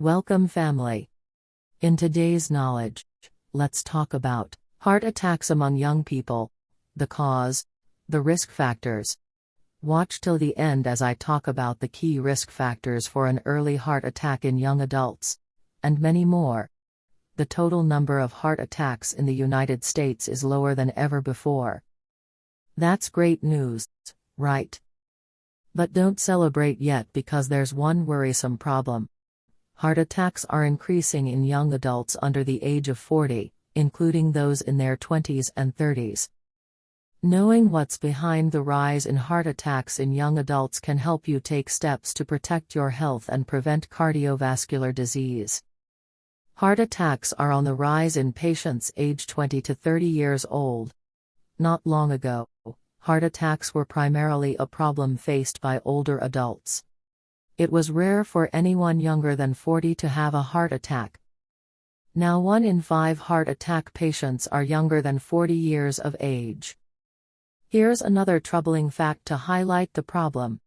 Welcome, family. In today's knowledge, let's talk about heart attacks among young people, the cause, the risk factors. Watch till the end as I talk about the key risk factors for an early heart attack in young adults, and many more. The total number of heart attacks in the United States is lower than ever before. That's great news, right? But don't celebrate yet, because there's one worrisome problem. Heart attacks are increasing in young adults under the age of 40, including those in their 20s and 30s. Knowing what's behind the rise in heart attacks in young adults can help you take steps to protect your health and prevent cardiovascular disease. Heart attacks are on the rise in patients aged 20 to 30 years old. Not long ago, heart attacks were primarily a problem faced by older adults. It was rare for anyone younger than 40 to have a heart attack. Now 1 in 5 heart attack patients are younger than 40 years of age. Here's another troubling fact to highlight the problem.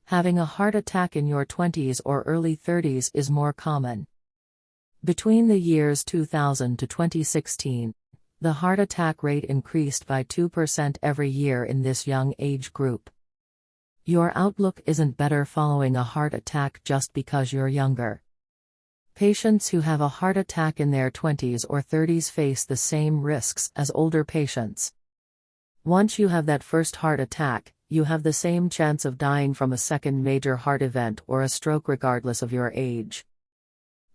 Having a heart attack in your 20s or early 30s is more common. Between the years 2000 to 2016, the heart attack rate increased by 2% every year in this young age group. Your outlook isn't better following a heart attack just because you're younger. Patients who have a heart attack in their 20s or 30s face the same risks as older patients. Once you have that first heart attack, you have the same chance of dying from a second major heart event or a stroke regardless of your age.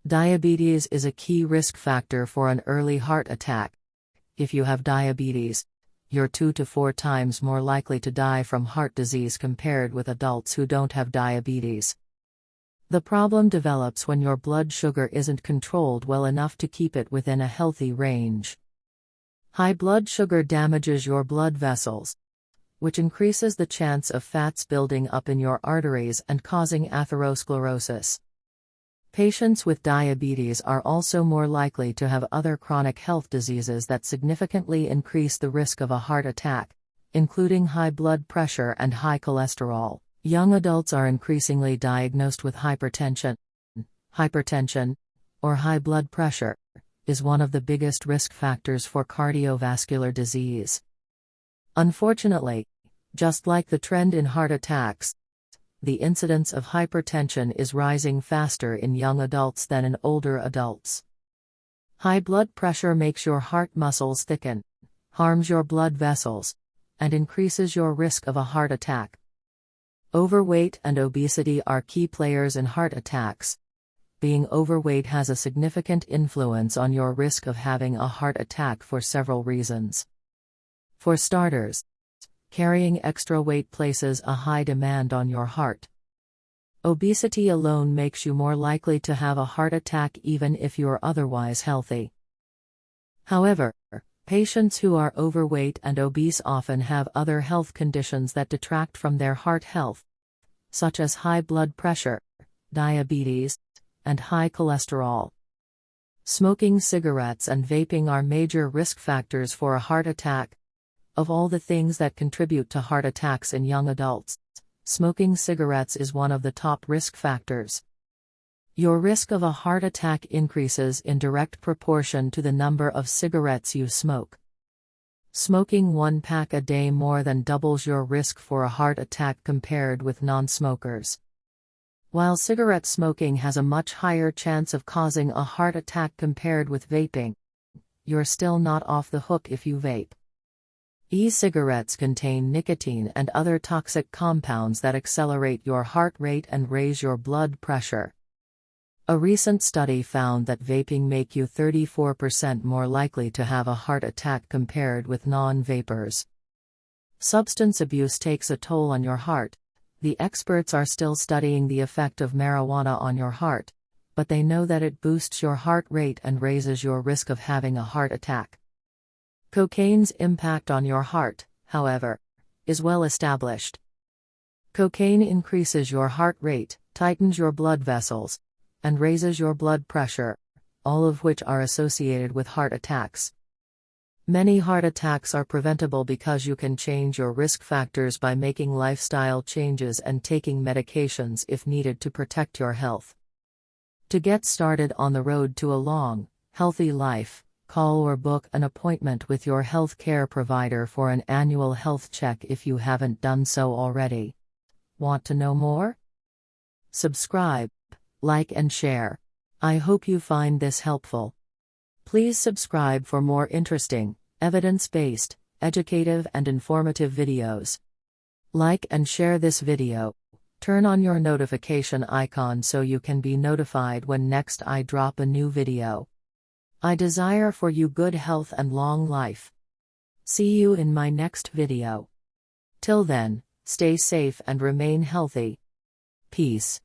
Diabetes is a key risk factor for an early heart attack. If you have diabetes, you're 2 to 4 times more likely to die from heart disease compared with adults who don't have diabetes. The problem develops when your blood sugar isn't controlled well enough to keep it within a healthy range. High blood sugar damages your blood vessels, which increases the chance of fats building up in your arteries and causing atherosclerosis. Patients with diabetes are also more likely to have other chronic health diseases that significantly increase the risk of a heart attack, including high blood pressure and high cholesterol. Young adults are increasingly diagnosed with hypertension. Hypertension, or high blood pressure, is one of the biggest risk factors for cardiovascular disease. Unfortunately, just like the trend in heart attacks, the incidence of hypertension is rising faster in young adults than in older adults. High blood pressure makes your heart muscles thicken, harms your blood vessels, and increases your risk of a heart attack. Overweight and obesity are key players in heart attacks. Being overweight has a significant influence on your risk of having a heart attack for several reasons. For starters, carrying extra weight places a high demand on your heart. Obesity alone makes you more likely to have a heart attack even if you're otherwise healthy. However, patients who are overweight and obese often have other health conditions that detract from their heart health, such as high blood pressure, diabetes, and high cholesterol. Smoking cigarettes and vaping are major risk factors for a heart attack. Of all the things that contribute to heart attacks in young adults, smoking cigarettes is one of the top risk factors. Your risk of a heart attack increases in direct proportion to the number of cigarettes you smoke. Smoking 1 pack a day more than doubles your risk for a heart attack compared with non-smokers. While cigarette smoking has a much higher chance of causing a heart attack compared with vaping, you're still not off the hook if you vape. E-cigarettes contain nicotine and other toxic compounds that accelerate your heart rate and raise your blood pressure. A recent study found that vaping makes you 34% more likely to have a heart attack compared with non-vapers. Substance abuse takes a toll on your heart. The experts are still studying the effect of marijuana on your heart, but they know that it boosts your heart rate and raises your risk of having a heart attack. Cocaine's impact on your heart, however, is well established. Cocaine increases your heart rate, tightens your blood vessels, and raises your blood pressure, all of which are associated with heart attacks. Many heart attacks are preventable because you can change your risk factors by making lifestyle changes and taking medications if needed to protect your health. To get started on the road to a long, healthy life, call or book an appointment with your health care provider for an annual health check if you haven't done so already. Want to know more? Subscribe, like and share. I hope you find this helpful. Please subscribe for more interesting, evidence-based, educative and informative videos. Like and share this video. Turn on your notification icon so you can be notified when next I drop a new video. I desire for you good health and long life. See you in my next video. Till then, stay safe and remain healthy. Peace.